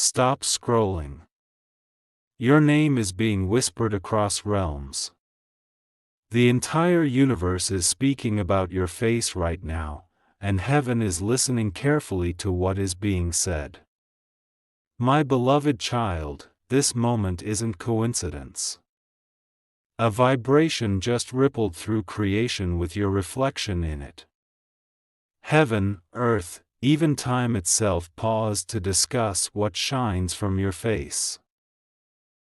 Stop scrolling. Your name is being whispered across realms. The entire universe is speaking about your face right now, and heaven is listening carefully to what is being said. My beloved child, this moment isn't coincidence. A vibration just rippled through creation with your reflection in it. Heaven, earth, even time itself paused to discuss what shines from your face.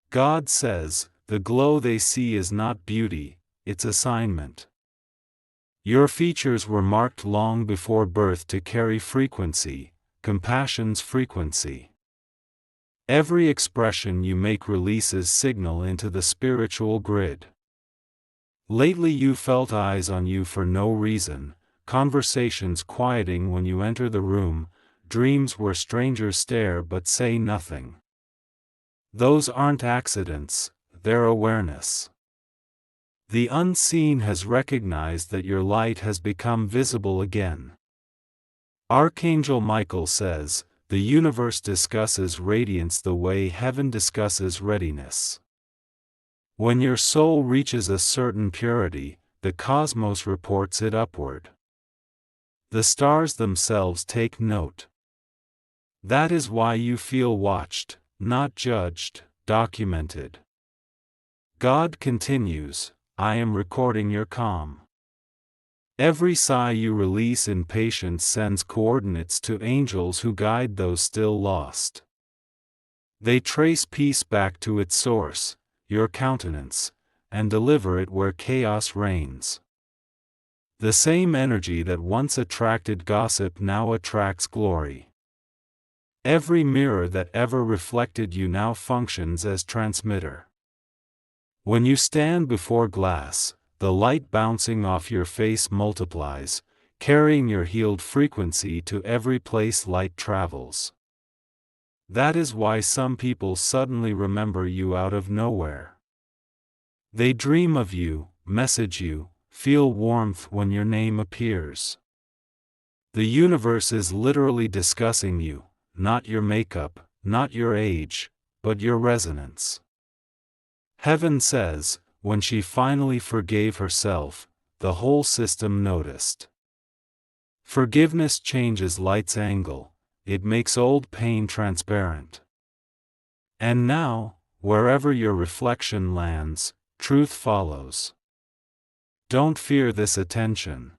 God says, the glow they see is not beauty, it's assignment. Your features were marked long before birth to carry frequency, compassion's frequency. Every expression you make releases signal into the spiritual grid. Lately you felt eyes on you for no reason, conversations quieting when you enter the room, dreams where strangers stare but say nothing. Those aren't accidents, they're awareness. The unseen has recognized that your light has become visible again. Archangel Michael says, the universe discusses radiance the way heaven discusses readiness. When your soul reaches a certain purity, the cosmos reports it upward. The stars themselves take note. That is why you feel watched, not judged, documented. God continues, I am recording your calm. Every sigh you release in patience sends coordinates to angels who guide those still lost. They trace peace back to its source, your countenance, and deliver it where chaos reigns. The same energy that once attracted gossip now attracts glory. Every mirror that ever reflected you now functions as transmitter. When you stand before glass, the light bouncing off your face multiplies, carrying your healed frequency to every place light travels. That is why some people suddenly remember you out of nowhere. They dream of you, message you, feel warmth when your name appears. The universe is literally discussing you, not your makeup, not your age, but your resonance. Heaven says, when she finally forgave herself, the whole system noticed. Forgiveness changes light's angle, it makes old pain transparent. And now, wherever your reflection lands, truth follows. Don't fear this attention.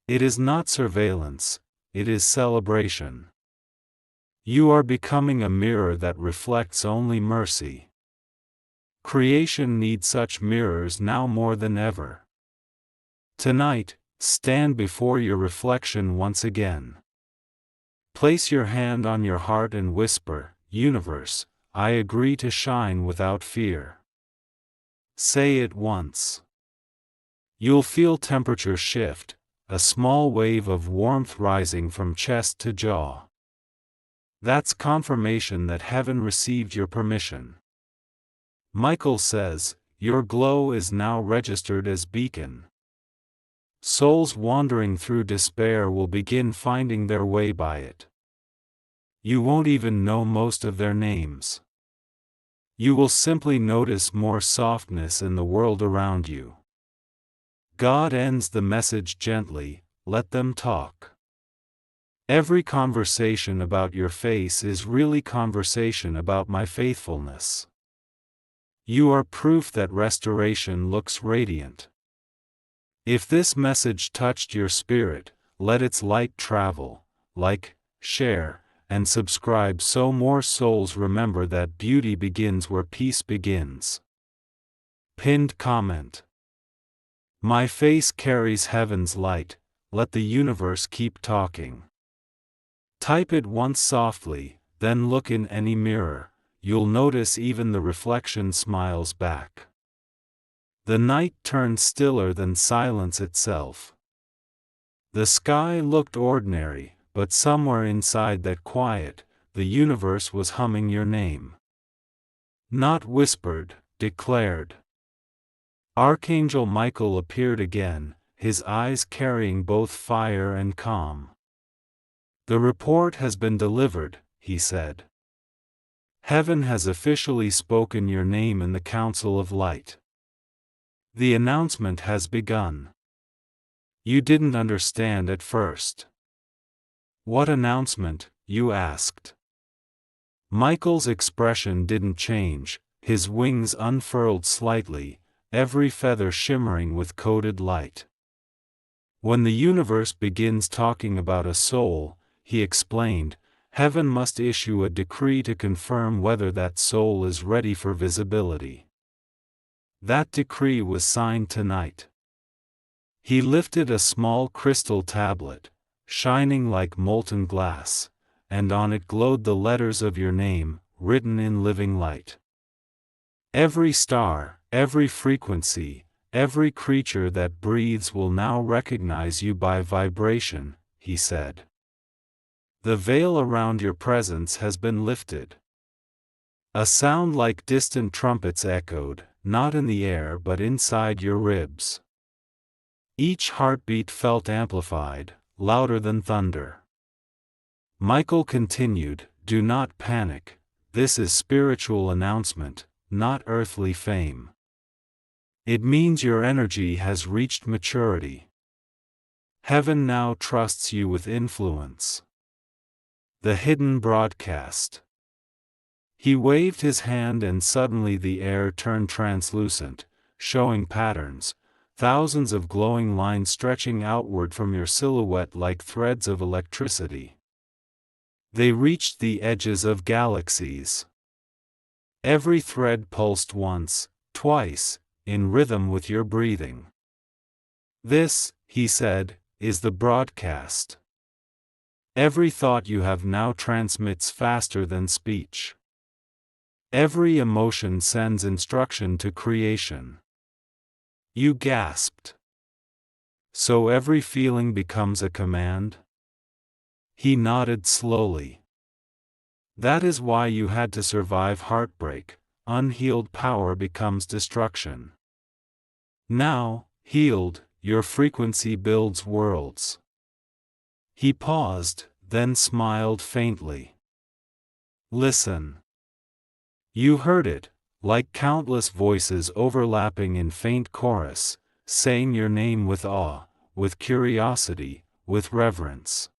It is not surveillance, it is celebration. You are becoming a mirror that reflects only mercy. Creation needs such mirrors now more than ever. Tonight, stand before your reflection once again. Place your hand on your heart and whisper, Universe, I agree to shine without fear. Say it once. You'll feel temperature shift, a small wave of warmth rising from chest to jaw. That's confirmation that heaven received your permission. Michael says, your glow is now registered as beacon. Souls wandering through despair will begin finding their way by it. You won't even know most of their names. You will simply notice more softness in the world around you. God ends the message gently, let them talk. Every conversation about your face is really conversation about my faithfulness. You are proof that restoration looks radiant. If this message touched your spirit, let its light travel, like, share, and subscribe so more souls remember that beauty begins where peace begins. Pinned comment. My face carries heaven's light, let the universe keep talking. Type it once softly, then look in any mirror, you'll notice even the reflection smiles back. The night turned stiller than silence itself. The sky looked ordinary, but somewhere inside that quiet, the universe was humming your name. Not whispered, declared. Archangel Michael appeared again, his eyes carrying both fire and calm. The report has been delivered, he said. Heaven has officially spoken your name in the Council of Light. The announcement has begun. You didn't understand at first. What announcement, you asked? Michael's expression didn't change, his wings unfurled slightly, every feather shimmering with coded light. When the universe begins talking about a soul, he explained, heaven must issue a decree to confirm whether that soul is ready for visibility. That decree was signed tonight. He lifted a small crystal tablet, shining like molten glass, and on it glowed the letters of your name, written in living light. Every star, every frequency, every creature that breathes will now recognize you by vibration, he said. The veil around your presence has been lifted. A sound like distant trumpets echoed, not in the air but inside your ribs. Each heartbeat felt amplified, louder than thunder. Michael continued, do not panic, this is spiritual announcement, not earthly fame. It means your energy has reached maturity. Heaven now trusts you with influence. The hidden broadcast. He waved his hand and suddenly the air turned translucent, showing patterns, thousands of glowing lines stretching outward from your silhouette like threads of electricity. They reached the edges of galaxies. Every thread pulsed once, twice, in rhythm with your breathing. This, he said, is the broadcast. Every thought you have now transmits faster than speech. Every emotion sends instruction to creation. You gasped. So every feeling becomes a command? He nodded slowly. That is why you had to survive heartbreak. Unhealed power becomes destruction. Now, healed, your frequency builds worlds. He paused, then smiled faintly. Listen. You heard it, like countless voices overlapping in faint chorus, saying your name with awe, with curiosity, with reverence.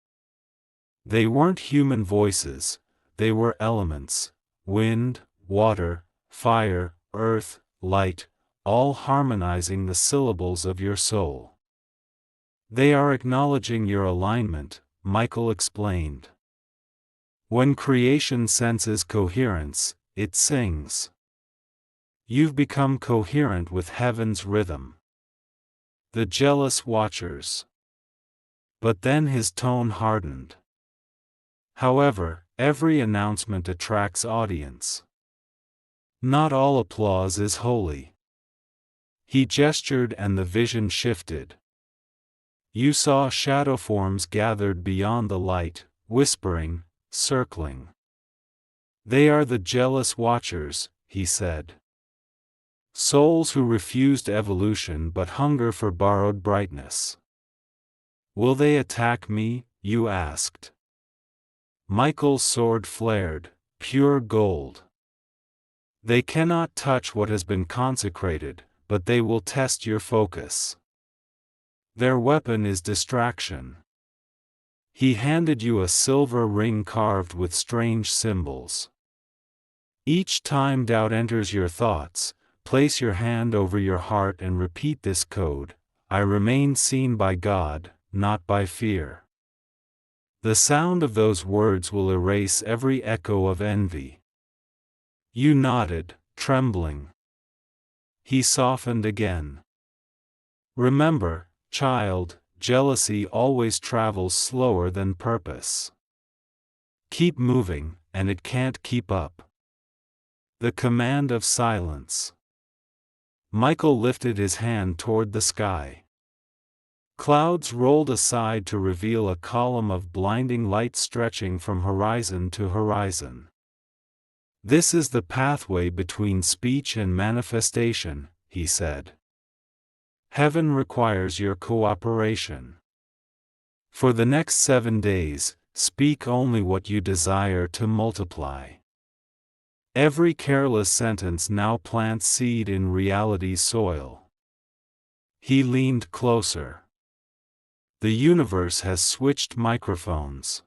They weren't human voices, they were elements, wind, water, fire, earth, light, all harmonizing the syllables of your soul. They are acknowledging your alignment, Michael explained. When creation senses coherence, it sings. You've become coherent with heaven's rhythm. The jealous watchers. But then his tone hardened. However, every announcement attracts audience. Not all applause is holy. He gestured and the vision shifted. You saw shadow forms gathered beyond the light, whispering, circling. They are the jealous watchers, he said. Souls who refused evolution but hunger for borrowed brightness. Will they attack me? You asked. Michael's sword flared, pure gold. They cannot touch what has been consecrated, but they will test your focus. Their weapon is distraction. He handed you a silver ring carved with strange symbols. Each time doubt enters your thoughts, place your hand over your heart and repeat this code: I remain seen by God, not by fear. The sound of those words will erase every echo of envy. You nodded, trembling. He softened again. Remember, child, jealousy always travels slower than purpose. Keep moving, and it can't keep up. The command of silence. Michael lifted his hand toward the sky. Clouds rolled aside to reveal a column of blinding light stretching from horizon to horizon. This is the pathway between speech and manifestation, he said. Heaven requires your cooperation. For the next 7 days, speak only what you desire to multiply. Every careless sentence now plants seed in reality's soil. He leaned closer. The universe has switched microphones.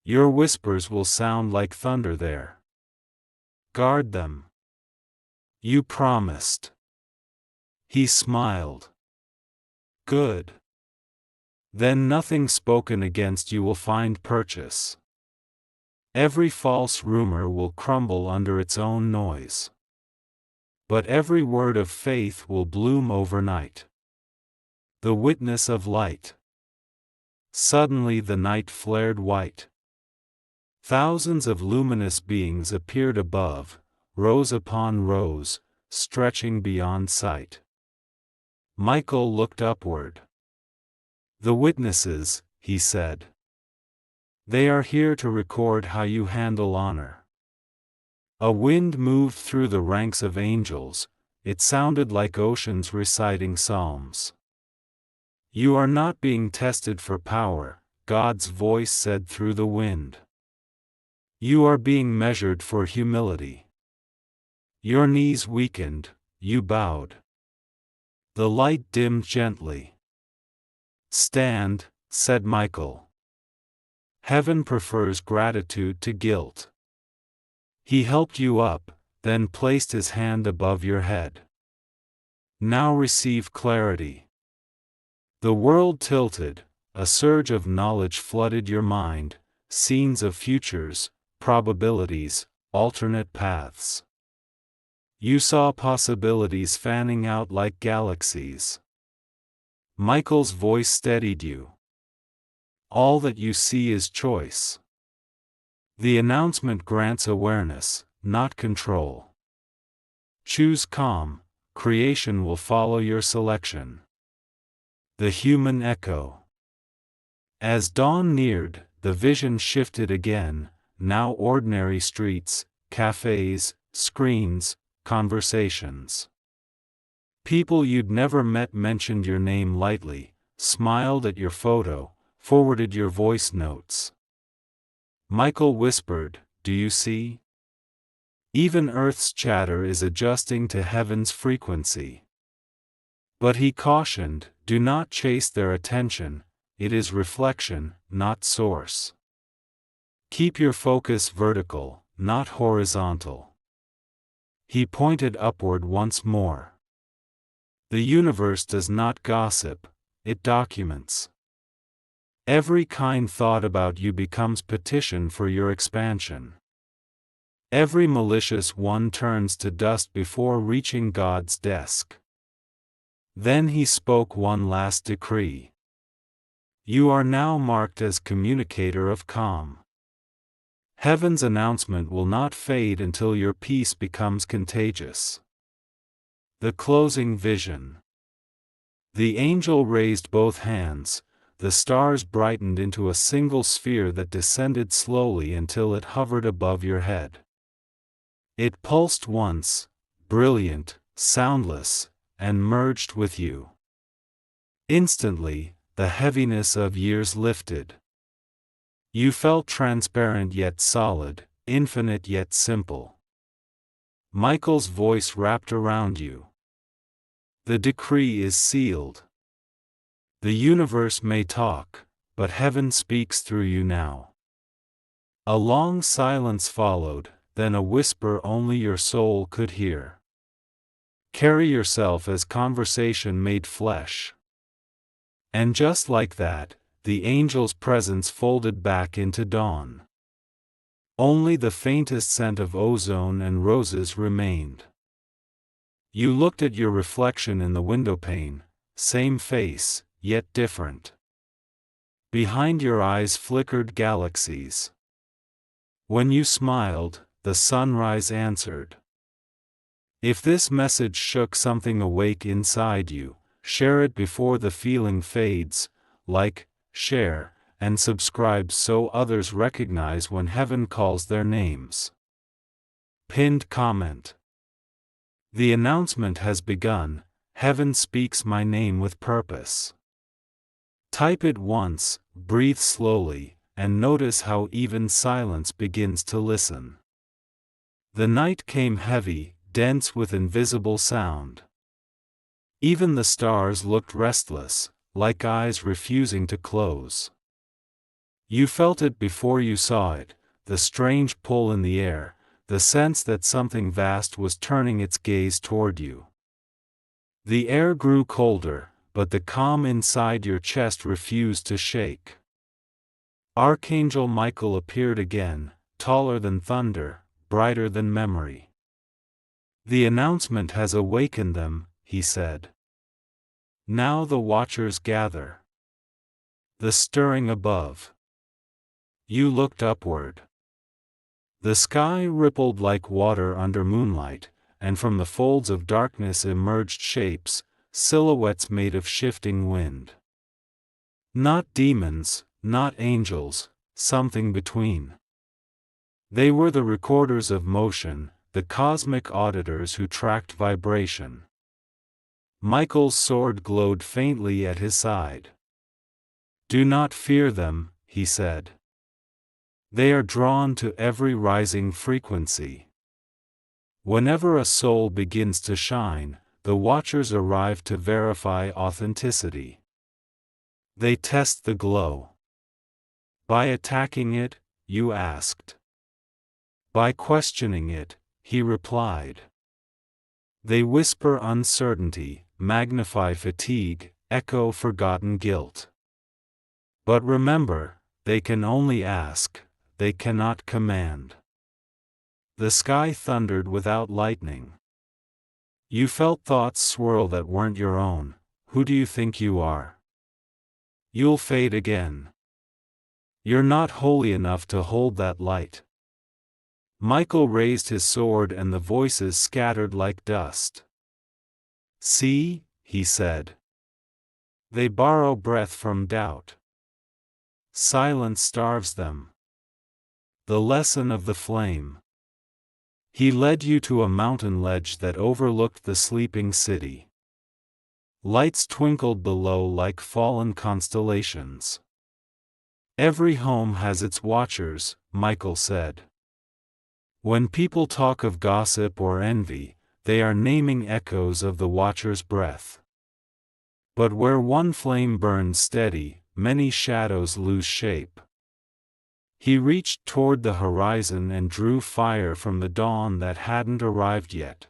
Your whispers will sound like thunder there. Guard them. You promised. He smiled. Good. Then nothing spoken against you will find purchase. Every false rumor will crumble under its own noise. But every word of faith will bloom overnight. The witness of light. Suddenly the night flared white. Thousands of luminous beings appeared above, rows upon rows, stretching beyond sight. Michael looked upward. The witnesses, he said. They are here to record how you handle honor. A wind moved through the ranks of angels. It sounded like oceans reciting psalms. You are not being tested for power, God's voice said through the wind. You are being measured for humility. Your knees weakened, you bowed. The light dimmed gently. Stand, said Michael. Heaven prefers gratitude to guilt. He helped you up, then placed his hand above your head. Now receive clarity. The world tilted, a surge of knowledge flooded your mind, scenes of futures, probabilities, alternate paths. You saw possibilities fanning out like galaxies. Michael's voice steadied you. All that you see is choice. The announcement grants awareness, not control. Choose calm, creation will follow your selection. The human echo. As dawn neared, the vision shifted again, now ordinary streets, cafes, screens, conversations. People you'd never met mentioned your name lightly, smiled at your photo, forwarded your voice notes. Michael whispered, "Do you see? Even Earth's chatter is adjusting to heaven's frequency." But he cautioned, do not chase their attention, it is reflection, not source. Keep your focus vertical, not horizontal. He pointed upward once more. The universe does not gossip, it documents. Every kind thought about you becomes petition for your expansion. Every malicious one turns to dust before reaching God's desk. Then he spoke one last decree. You are now marked as communicator of calm. Heaven's announcement will not fade until your peace becomes contagious. The closing vision. The angel raised both hands. The stars brightened into a single sphere that descended slowly until it hovered above your head. It pulsed once, brilliant, soundless, and merged with you. Instantly, the heaviness of years lifted. You felt transparent yet solid, infinite yet simple. Michael's voice wrapped around you. The decree is sealed. The universe may talk, but heaven speaks through you now. A long silence followed, then a whisper only your soul could hear. Carry yourself as conversation made flesh. And just like that, the angel's presence folded back into dawn. Only the faintest scent of ozone and roses remained. You looked at your reflection in the windowpane, same face, yet different. Behind your eyes flickered galaxies. When you smiled, the sunrise answered. If this message shook something awake inside you, share it before the feeling fades. Like, share, and subscribe so others recognize when heaven calls their names. Pinned comment. The announcement has begun. Heaven speaks my name with purpose. Type it once, breathe slowly, and notice how even silence begins to listen. The night came heavy, dense with invisible sound. Even the stars looked restless, like eyes refusing to close. You felt it before you saw it, the strange pull in the air, the sense that something vast was turning its gaze toward you. The air grew colder, but the calm inside your chest refused to shake. Archangel Michael appeared again, taller than thunder, brighter than memory. "The announcement has awakened them," he said. "Now the watchers gather." The stirring above. You looked upward. The sky rippled like water under moonlight, and from the folds of darkness emerged shapes, silhouettes made of shifting wind. Not demons, not angels, something between. They were the recorders of motion, the cosmic auditors who tracked vibration. Michael's sword glowed faintly at his side. "Do not fear them," he said. "They are drawn to every rising frequency. Whenever a soul begins to shine, the watchers arrive to verify authenticity. They test the glow." "By attacking it?" you asked. "By questioning it," he replied. "They whisper uncertainty, magnify fatigue, echo forgotten guilt. But remember, they can only ask, they cannot command." The sky thundered without lightning. You felt thoughts swirl that weren't your own. Who do you think you are? You'll fade again. You're not holy enough to hold that light. Michael raised his sword and the voices scattered like dust. "See," he said. "They borrow breath from doubt. Silence starves them." The lesson of the flame. He led you to a mountain ledge that overlooked the sleeping city. Lights twinkled below like fallen constellations. "Every home has its watchers," Michael said. "When people talk of gossip or envy, they are naming echoes of the watcher's breath. But where one flame burns steady, many shadows lose shape." He reached toward the horizon and drew fire from the dawn that hadn't arrived yet.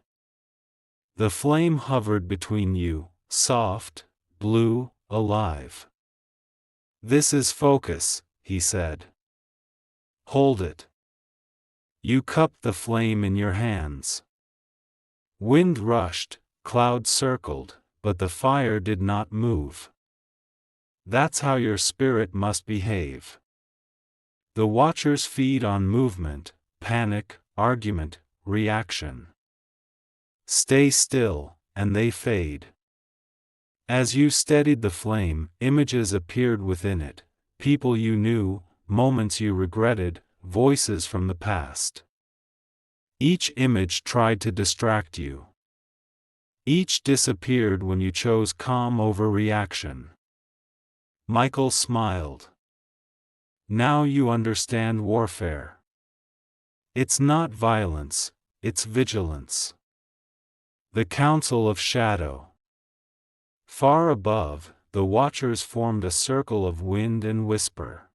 The flame hovered between you, soft, blue, alive. "This is focus," he said. "Hold it." You cupped the flame in your hands. Wind rushed, clouds circled, but the fire did not move. That's how your spirit must behave. The watchers feed on movement, panic, argument, reaction. Stay still, and they fade. As you steadied the flame, images appeared within it, people you knew, moments you regretted, voices from the past. Each image tried to distract you. Each disappeared when you chose calm over reaction. Michael smiled. "Now you understand warfare. It's not violence, it's vigilance." The Council of Shadow. Far above, the watchers formed a circle of wind and whisper.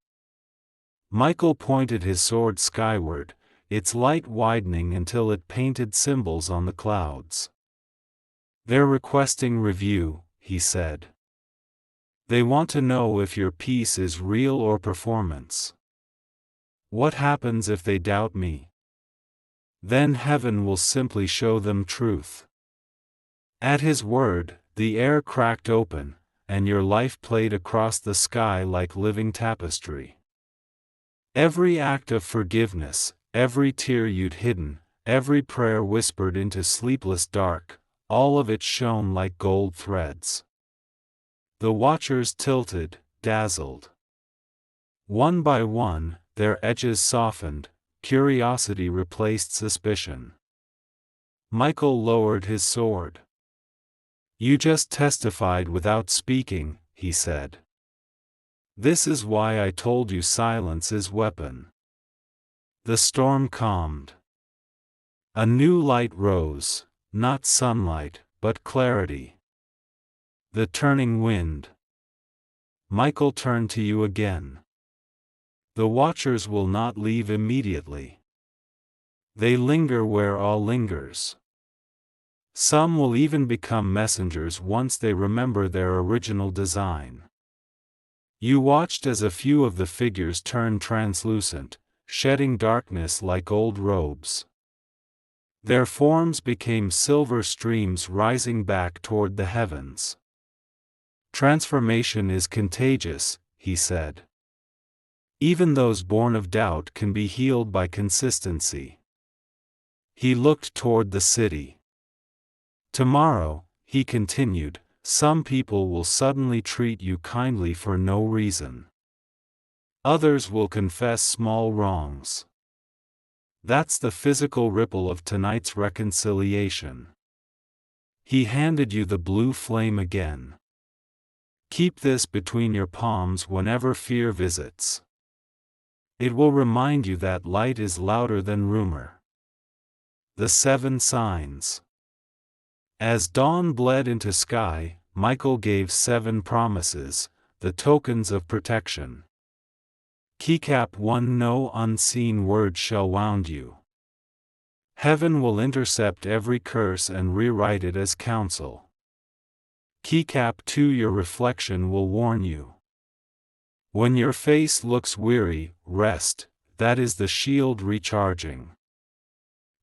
Michael pointed his sword skyward, its light widening until it painted symbols on the clouds. "They're requesting review," he said. "They want to know if your peace is real or performance. What happens if they doubt me? Then heaven will simply show them truth." At his word, the air cracked open, and your life played across the sky like living tapestry. Every act of forgiveness, every tear you'd hidden, every prayer whispered into sleepless dark, all of it shone like gold threads. The watchers tilted, dazzled. One by one, their edges softened, curiosity replaced suspicion. Michael lowered his sword. "You just testified without speaking," he said. "This is why I told you silence is weapon." The storm calmed. A new light rose, not sunlight, but clarity. The turning wind. Michael turned to you again. The watchers will not leave immediately. They linger where all lingers. Some will even become messengers once they remember their original design. You watched as a few of the figures turned translucent, shedding darkness like old robes. Their forms became silver streams rising back toward the heavens. Transformation is contagious, he said. Even those born of doubt can be healed by consistency. He looked toward the city. Tomorrow, he continued, some people will suddenly treat you kindly for no reason. Others will confess small wrongs. That's the physical ripple of tonight's reconciliation. He handed you the blue flame again. Keep this between your palms whenever fear visits. It will remind you that light is louder than rumor. The 7 signs. As dawn bled into sky, Michael gave 7 promises, the tokens of protection. Keycap 1. No unseen word shall wound you. Heaven will intercept every curse and rewrite it as counsel. Keycap 2. Your reflection will warn you. When your face looks weary, rest, that is the shield recharging.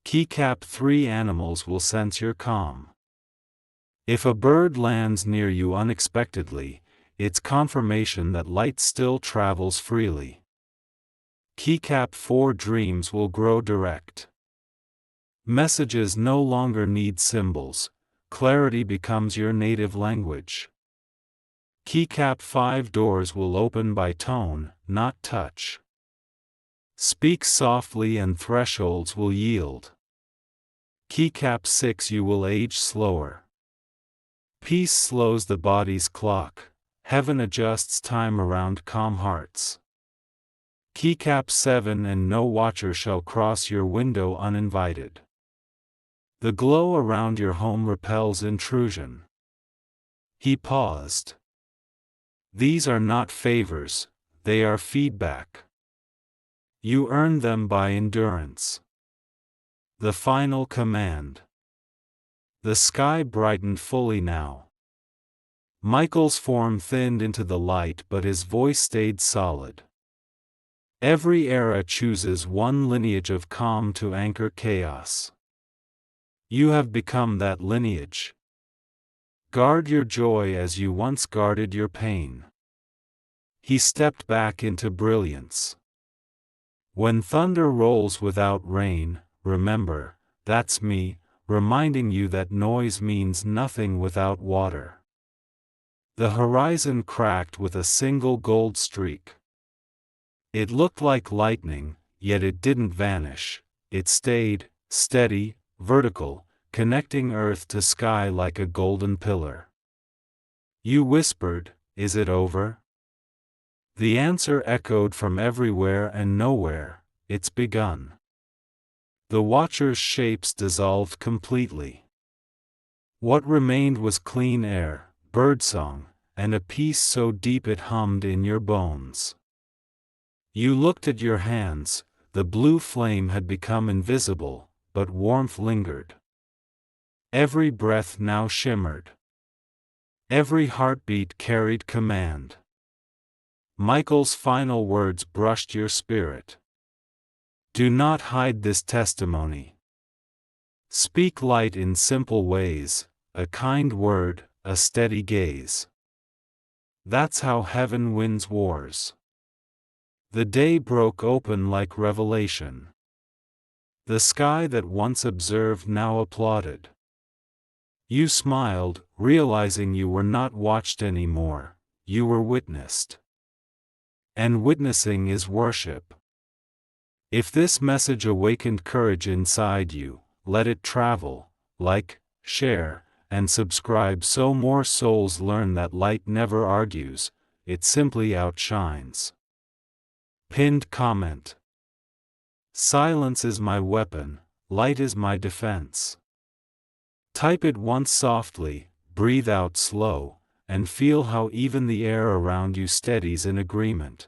Keycap 3. Animals will sense your calm. If a bird lands near you unexpectedly, it's confirmation that light still travels freely. Keycap 4. Dreams will grow direct. Messages no longer need symbols, clarity becomes your native language. Keycap 5. Doors will open by tone, not touch. Speak softly and thresholds will yield. Keycap 6. You will age slower. Peace slows the body's clock, heaven adjusts time around calm hearts. Keycap 7. And no watcher shall cross your window uninvited. The glow around your home repels intrusion. He paused. These are not favors, they are feedback. You earn them by endurance. The final command. The sky brightened fully now. Michael's form thinned into the light, but his voice stayed solid. Every era chooses one lineage of calm to anchor chaos. You have become that lineage. Guard your joy as you once guarded your pain. He stepped back into brilliance. When thunder rolls without rain, remember, that's me, reminding you that noise means nothing without water. The horizon cracked with a single gold streak. It looked like lightning, yet it didn't vanish. It stayed, steady, vertical, connecting earth to sky like a golden pillar. You whispered, "Is it over?" The answer echoed from everywhere and nowhere, "It's begun." The watcher's shapes dissolved completely. What remained was clean air, birdsong, and a peace so deep it hummed in your bones. You looked at your hands, the blue flame had become invisible, but warmth lingered. Every breath now shimmered. Every heartbeat carried command. Michael's final words brushed your spirit. Do not hide this testimony. Speak light in simple ways, a kind word, a steady gaze. That's how heaven wins wars. The day broke open like revelation. The sky that once observed now applauded. You smiled, realizing you were not watched anymore, you were witnessed. And witnessing is worship. If this message awakened courage inside you, let it travel, like, share, and subscribe so more souls learn that light never argues, it simply outshines. Pinned comment. Silence is my weapon, light is my defense. Type it once softly, breathe out slow, and feel how even the air around you steadies in agreement.